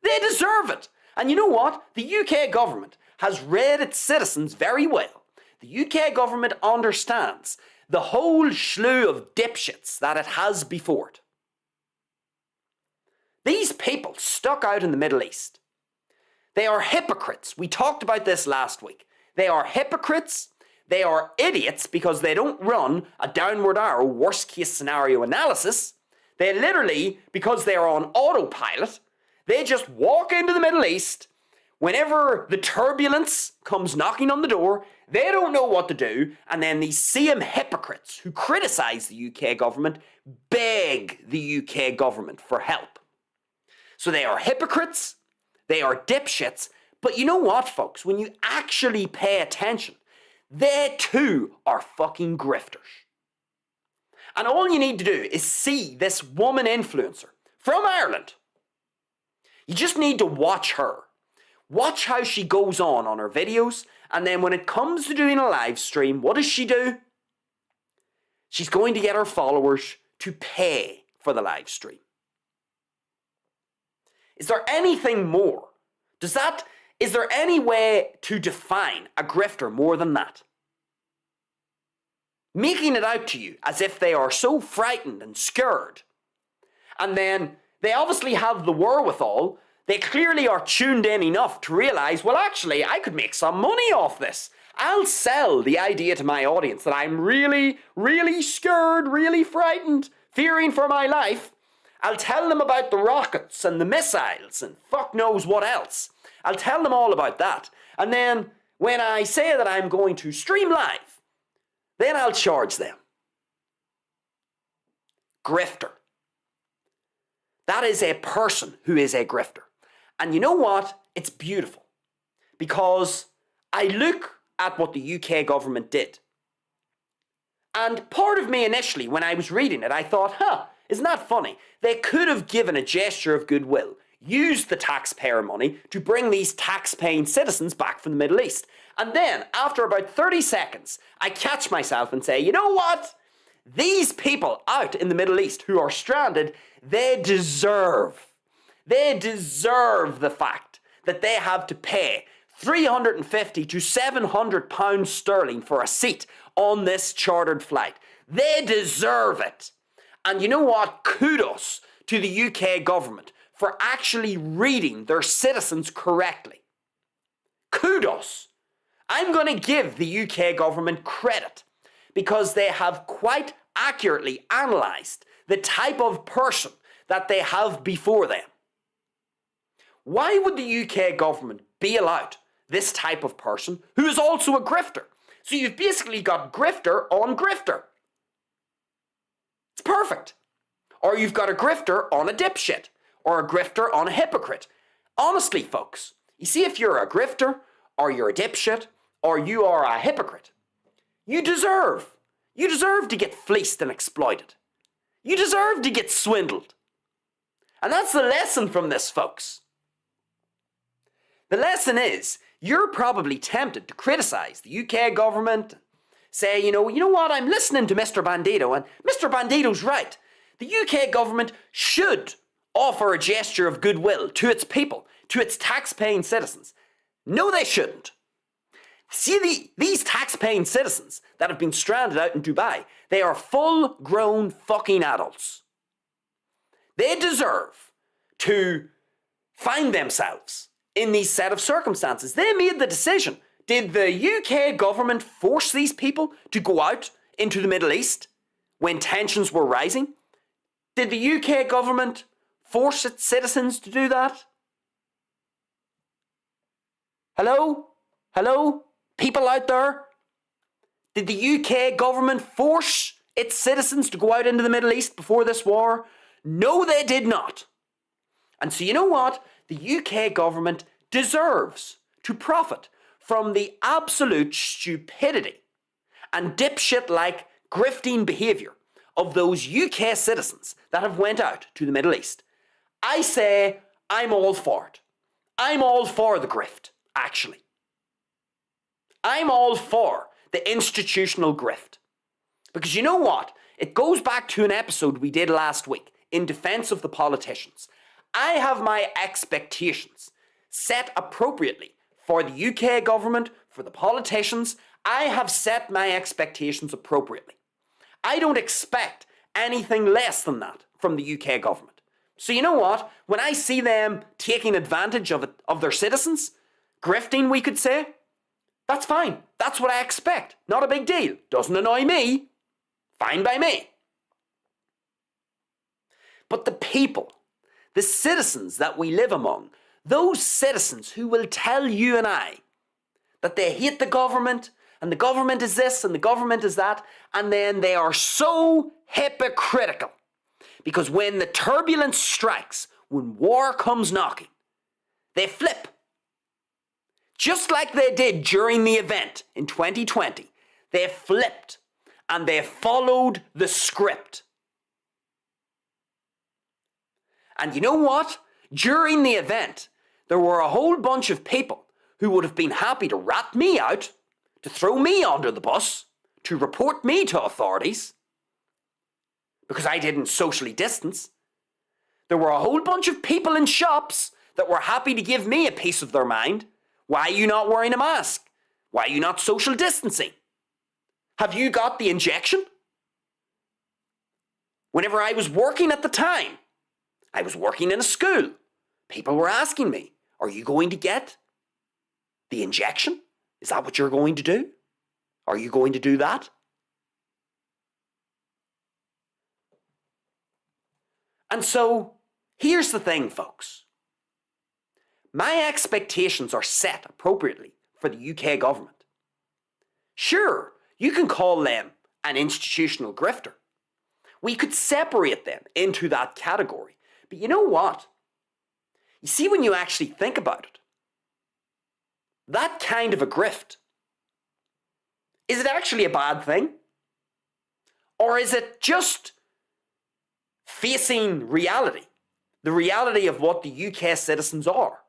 B: They deserve it. And you know what? The UK government has read its citizens very well. The UK government understands the whole slew of dipshits that it has before it. These people stuck out in the Middle East. They are hypocrites. We talked about this last week. They are hypocrites. They are idiots because they don't run a downward arrow worst case scenario analysis. They literally, because they are on autopilot, they just walk into the Middle East Whenever the turbulence comes knocking on the door, they don't know what to do, and then these same hypocrites who criticise the UK government beg the UK government for help. So they are hypocrites, they are dipshits, but you know what, folks? When you actually pay attention, they too are fucking grifters. And all you need to do is see this woman influencer from Ireland. You just need to watch her. Watch how she goes on her videos, and then when it comes to doing a live stream, what does she do? She's going to get her followers to pay for the live stream. Is there anything more? Is there any way to define a grifter more than that? Making it out to you as if they are so frightened and scared. And then they obviously have the wherewithal. They clearly are tuned in enough to realise, well, actually, I could make some money off this. I'll sell the idea to my audience that I'm really, really scared, really frightened, fearing for my life. I'll tell them about the rockets and the missiles and fuck knows what else. I'll tell them all about that. And then when I say that I'm going to stream live, then I'll charge them. Grifter. That is a person who is a grifter. And you know what? It's beautiful. Because I look at what the UK government did. And part of me initially, when I was reading it, I thought, isn't that funny? They could have given a gesture of goodwill, used the taxpayer money to bring these tax-paying citizens back from the Middle East. And then, after about 30 seconds, I catch myself and say, you know what? These people out in the Middle East who are stranded, they deserve the fact that they have to pay £350 to £700 sterling for a seat on this chartered flight. They deserve it. And you know what? Kudos to the UK government for actually reading their citizens correctly. Kudos. I'm going to give the UK government credit because they have quite accurately analysed the type of person that they have before them. Why would the UK government bail out this type of person who is also a grifter? So you've basically got grifter on grifter. It's perfect. Or you've got a grifter on a dipshit, or a grifter on a hypocrite. Honestly, folks, you see, if you're a grifter, or you're a dipshit, or you are a hypocrite, you deserve to get fleeced and exploited. You deserve to get swindled. And that's the lesson from this, folks. The lesson is, you're probably tempted to criticise the UK government, say, you know what, I'm listening to Mr. Bandido, and Mr. Bandido's right. The UK government should offer a gesture of goodwill to its people, to its tax-paying citizens. No, they shouldn't. See, these tax-paying citizens that have been stranded out in Dubai, they are full-grown fucking adults. They deserve to find themselves in these set of circumstances. They made the decision. Did the UK government force these people to go out into the Middle East when tensions were rising? Did the UK government force its citizens to do that? Hello? Hello? People out there? Did the UK government force its citizens to go out into the Middle East before this war? No, they did not. And so you know what? The UK government deserves to profit from the absolute stupidity and dipshit-like grifting behaviour of those UK citizens that have went out to the Middle East. I say I'm all for it. I'm all for the grift, actually. I'm all for the institutional grift. Because you know what? It goes back to an episode we did last week in defence of the politicians. I have my expectations set appropriately for the UK government, for the politicians. I have set my expectations appropriately. I don't expect anything less than that from the UK government. So you know what? When I see them taking advantage of their citizens, grifting, we could say, that's fine. That's what I expect. Not a big deal. Doesn't annoy me. Fine by me. But the people, the citizens that we live among, those citizens who will tell you and I that they hate the government, and the government is this and the government is that, and then they are so hypocritical. Because when the turbulence strikes, when war comes knocking, they flip. Just like they did during the event in 2020. They flipped and they followed the script. And you know what? During the event, there were a whole bunch of people who would have been happy to rat me out, to throw me under the bus, to report me to authorities, because I didn't socially distance. There were a whole bunch of people in shops that were happy to give me a piece of their mind. Why are you not wearing a mask? Why are you not social distancing? Have you got the injection? Whenever I was working at the time, I was working in a school. People were asking me, are you going to get the injection? Is that what you're going to do? Are you going to do that? And so, here's the thing, folks. My expectations are set appropriately for the UK government. Sure, you can call them an institutional grifter. We could separate them into that category. But you know what? You see, when you actually think about it, that kind of a grift, is it actually a bad thing? Or is it just facing reality? The reality of what the UK citizens are.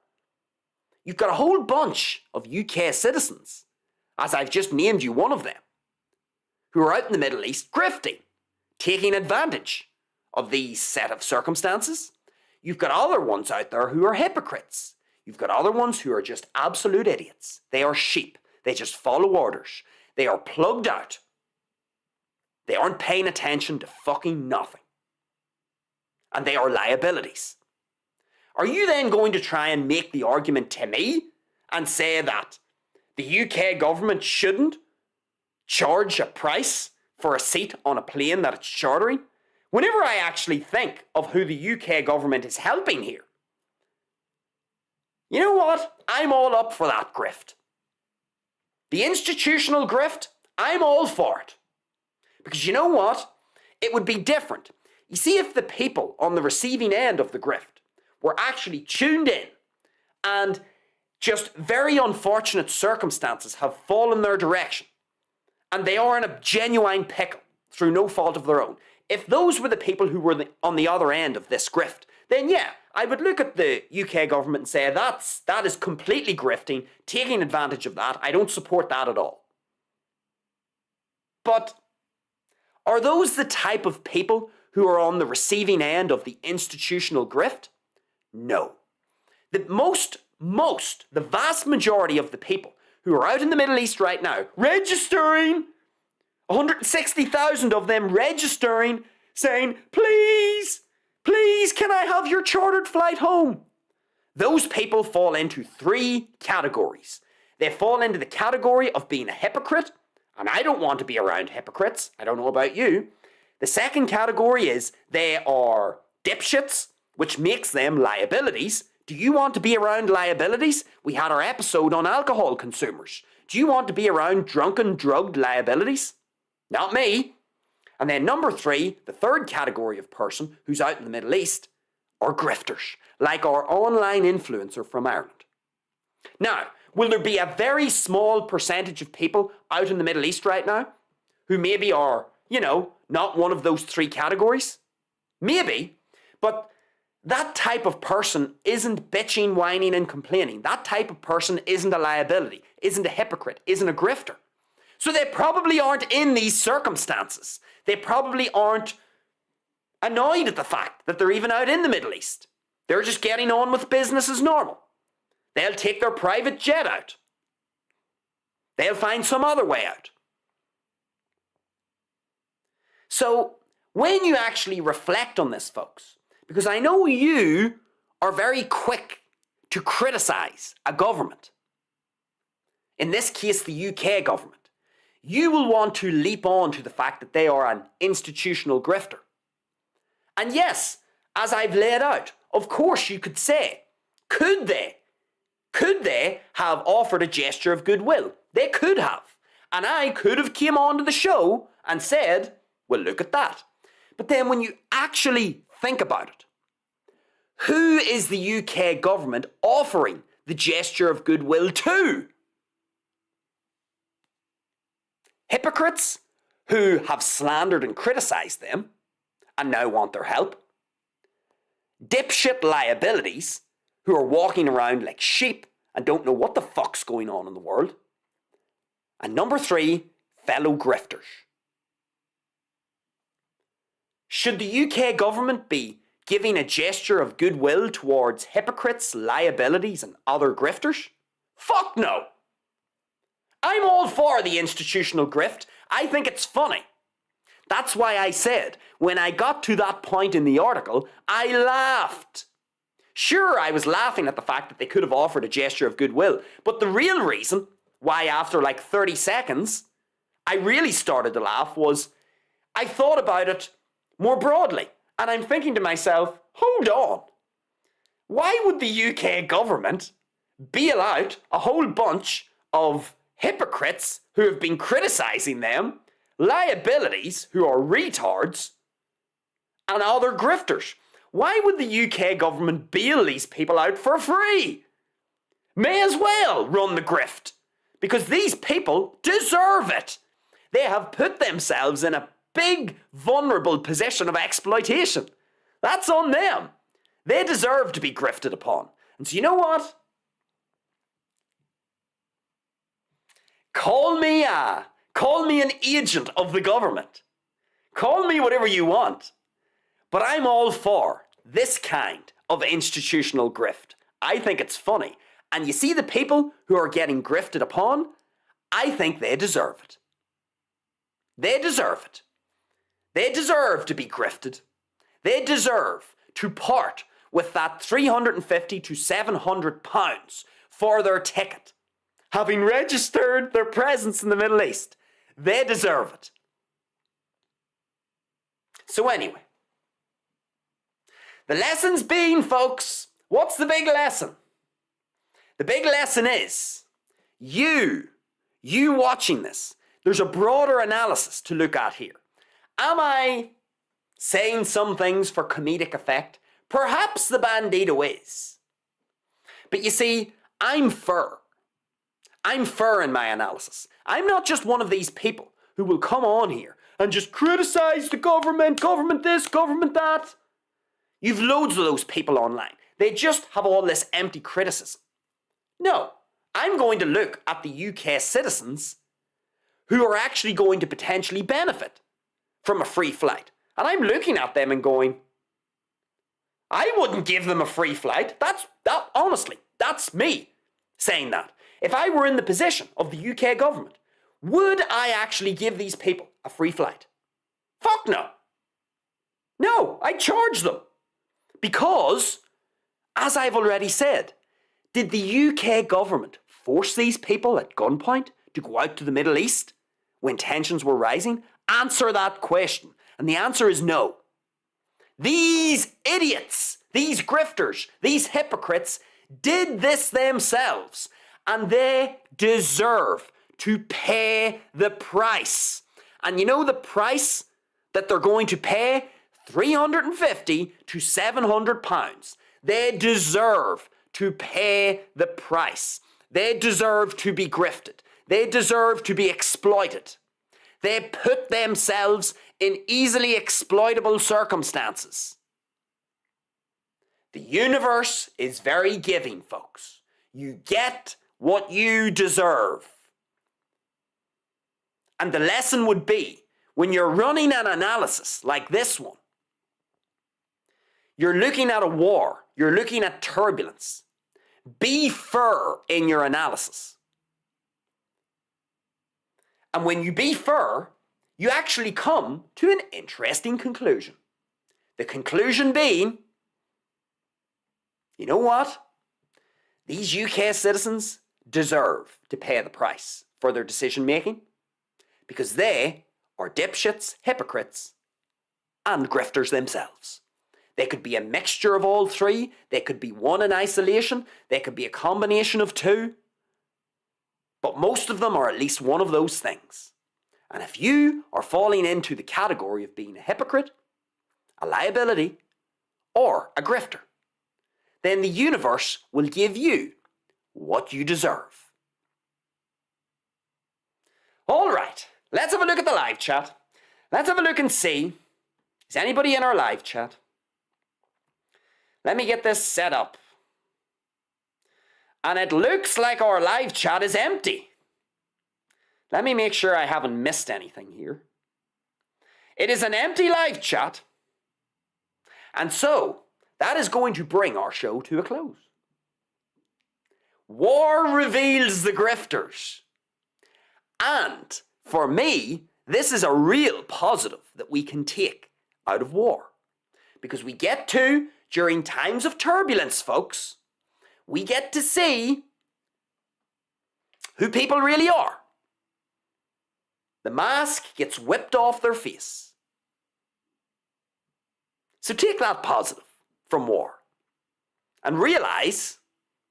B: You've got a whole bunch of UK citizens, as I've just named you one of them, who are out in the Middle East grifting, taking advantage of these set of circumstances. You've got other ones out there who are hypocrites. You've got other ones who are just absolute idiots. They are sheep. They just follow orders. They are plugged out. They aren't paying attention to fucking nothing. And they are liabilities. Are you then going to try and make the argument to me and say that the UK government shouldn't charge a price for a seat on a plane that it's chartering? Whenever I actually think of who the UK government is helping here, you know what? I'm all up for that grift. The institutional grift, I'm all for it. Because you know what? It would be different. You see, if the people on the receiving end of the grift were actually tuned in and just very unfortunate circumstances have fallen their direction and they are in a genuine pickle through no fault of their own, if those were the people who were on the other end of this grift, then yeah, I would look at the UK government and say that is completely grifting, taking advantage of that. I don't support that at all. But are those the type of people who are on the receiving end of the institutional grift? No. The vast majority of the people who are out in the Middle East right now, registering, 160,000 of them registering, saying, please, can I have your chartered flight home? Those people fall into three categories. They fall into the category of being a hypocrite, and I don't want to be around hypocrites. I don't know about you. The second category is they are dipshits, which makes them liabilities. Do you want to be around liabilities? We had our episode on alcohol consumers. Do you want to be around drunken, drugged liabilities? Not me. And then number three, the third category of person who's out in the Middle East, are grifters, like our online influencer from Ireland. Now, will there be a very small percentage of people out in the Middle East right now who maybe are, not one of those three categories? Maybe, but that type of person isn't bitching, whining and complaining. That type of person isn't a liability, isn't a hypocrite, isn't a grifter. So they probably aren't in these circumstances. They probably aren't annoyed at the fact that they're even out in the Middle East. They're just getting on with business as normal. They'll take their private jet out. They'll find some other way out. So when you actually reflect on this, folks, because I know you are very quick to criticize a government, in this case the UK government, you will want to leap on to the fact that they are an institutional grifter. And yes, as I've laid out, of course you could say, Could they? Could they have offered a gesture of goodwill? They could have. And I could have came onto the show and said, well, look at that. But then when you actually think about it, who is the UK government offering the gesture of goodwill to? Hypocrites who have slandered and criticised them and now want their help. Dipshit liabilities who are walking around like sheep and don't know what the fuck's going on in the world. And number 3, fellow grifters. Should the UK government be giving a gesture of goodwill towards hypocrites, liabilities and other grifters? Fuck no! I'm all for the institutional grift. I think it's funny. That's why I said, when I got to that point in the article, I laughed. Sure, I was laughing at the fact that they could have offered a gesture of goodwill, but the real reason why after like 30 seconds I really started to laugh was I thought about it more broadly, and I'm thinking to myself, hold on. Why would the UK government bail out a whole bunch of hypocrites who have been criticising them, liabilities who are retards, and other grifters? Why would the UK government bail these people out for free? May as well run the grift, because these people deserve it. They have put themselves in a big, vulnerable position of exploitation. That's on them. They deserve to be grifted upon. And so you know what? Call me an agent of the government. Call me whatever you want. But I'm all for this kind of institutional grift. I think it's funny. And you see the people who are getting grifted upon, I think they deserve it. They deserve it. They deserve to be grifted. They deserve to part with that £350 to £700 for their ticket, having registered their presence in the Middle East. They deserve it. So anyway, the lesson's been, folks, what's the big lesson? The big lesson is, you watching this, there's a broader analysis to look at here. Am I saying some things for comedic effect? Perhaps the Bandido is. But you see, I'm fair. I'm fair in my analysis. I'm not just one of these people who will come on here and just criticise the government this, government that. You've loads of those people online. They just have all this empty criticism. No, I'm going to look at the UK citizens who are actually going to potentially benefit from a free flight. And I'm looking at them and going, I wouldn't give them a free flight. Honestly, that's me saying that. If I were in the position of the UK government, would I actually give these people a free flight? Fuck no. No, I'd charge them. Because, as I've already said, did the UK government force these people at gunpoint to go out to the Middle East when tensions were rising? Answer that question. And the answer is no. These idiots, these grifters, these hypocrites did this themselves, and they deserve to pay the price. And you know the price that they're going to pay? £350 to £700. They deserve to pay the price. They deserve to be grifted. They deserve to be exploited. They put themselves in easily exploitable circumstances. The universe is very giving, folks. You get what you deserve. And the lesson would be, when you're running an analysis like this one, you're looking at a war, you're looking at turbulence. Be fair in your analysis. And when you be fair, you actually come to an interesting conclusion. The conclusion being, you know what? These UK citizens deserve to pay the price for their decision making because they are dipshits, hypocrites, and grifters themselves. They could be a mixture of all three. They could be one in isolation. They could be a combination of two. But most of them are at least one of those things. And if you are falling into the category of being a hypocrite, a liability, or a grifter, then the universe will give you what you deserve. All right, let's have a look at the live chat. Let's have a look and see, is anybody in our live chat? Let me get this set up. And it looks like our live chat is empty. Let me make sure I haven't missed anything here. It is an empty live chat. And so, that is going to bring our show to a close. War reveals the grifters. And for me, this is a real positive that we can take out of war. Because we get to, during times of turbulence, folks, we get to see who people really are. The mask gets whipped off their face. So take that positive from war and realize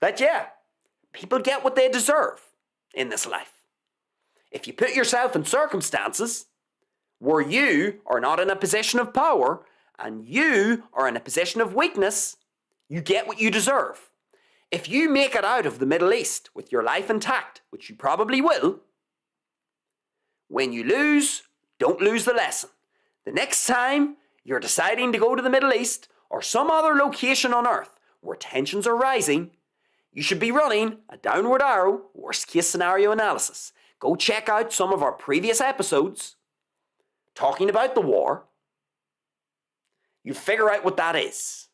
B: that, yeah, people get what they deserve in this life. If you put yourself in circumstances where you are not in a position of power and you are in a position of weakness, you get what you deserve. If you make it out of the Middle East with your life intact, which you probably will, when you lose, don't lose the lesson. The next time you're deciding to go to the Middle East or some other location on Earth where tensions are rising, you should be running a downward arrow worst case scenario analysis. Go check out some of our previous episodes talking about the war. You figure out what that is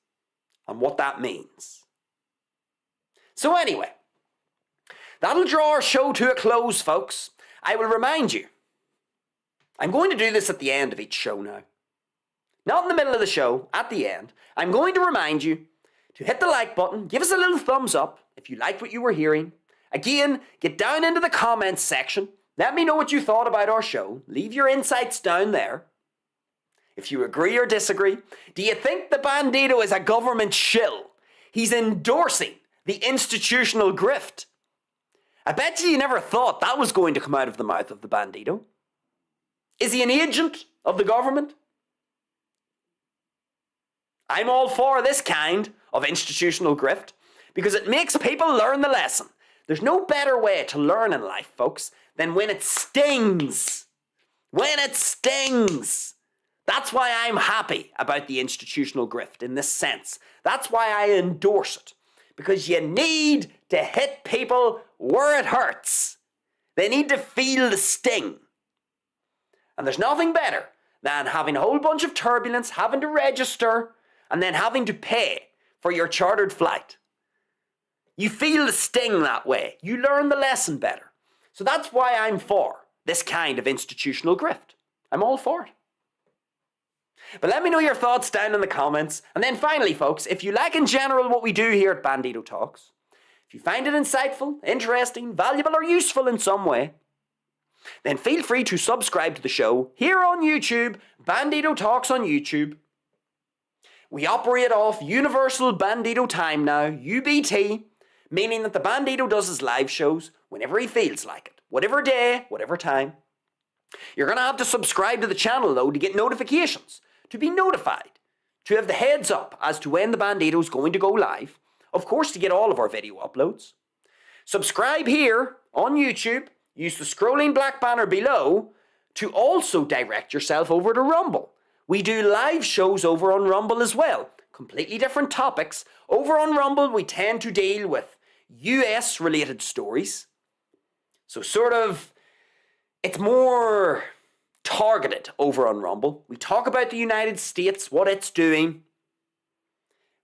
B: and what that means. So anyway, that'll draw our show to a close, folks. I will remind you, I'm going to do this at the end of each show now. Not in the middle of the show, at the end. I'm going to remind you to hit the like button, give us a little thumbs up if you liked what you were hearing. Again, get down into the comments section. Let me know what you thought about our show. Leave your insights down there. If you agree or disagree, do you think the Bandido is a government shill? He's endorsing the institutional grift. I bet you never thought that was going to come out of the mouth of the Bandido. Is he an agent of the government? I'm all for this kind of institutional grift because it makes people learn the lesson. There's no better way to learn in life, folks, than when it stings. When it stings. That's why I'm happy about the institutional grift in this sense. That's why I endorse it. Because you need to hit people where it hurts. They need to feel the sting. And there's nothing better than having a whole bunch of turbulence, having to register, and then having to pay for your chartered flight. You feel the sting that way. You learn the lesson better. So that's why I'm for this kind of institutional grift. I'm all for it. But let me know your thoughts down in the comments. And then finally, folks, if you like in general what we do here at Bandido Talks, if you find it insightful, interesting, valuable, or useful in some way, then feel free to subscribe to the show here on YouTube, Bandido Talks on YouTube. We operate off Universal Bandido Time now, UBT, meaning that the Bandido does his live shows whenever he feels like it, whatever day, whatever time. You're going to have to subscribe to the channel, though, to get notifications, to be notified, to have the heads up as to when the Bandido is going to go live, of course, to get all of our video uploads. Subscribe here on YouTube, use the scrolling black banner below to also direct yourself over to Rumble. We do live shows over on Rumble as well, completely different topics. Over on Rumble, we tend to deal with US-related stories. So sort of, it's more targeted over on Rumble. We talk about the United States, what it's doing.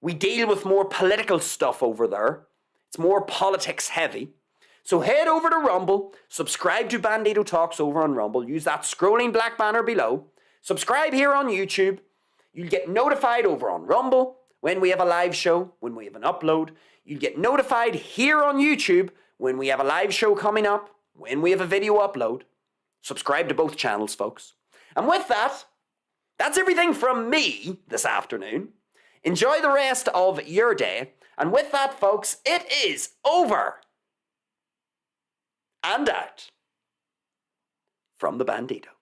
B: We deal with more political stuff over there. It's more politics heavy. So head over to Rumble, subscribe to Bandido Talks over on Rumble, use that scrolling black banner below, subscribe here on YouTube. You'll get notified over on Rumble when we have a live show, when we have an upload. You'll get notified here on YouTube when we have a live show coming up, when we have a video upload. Subscribe to both channels, folks. And with that, that's everything from me this afternoon. Enjoy the rest of your day. And with that, folks, it is over and out from the Bandido.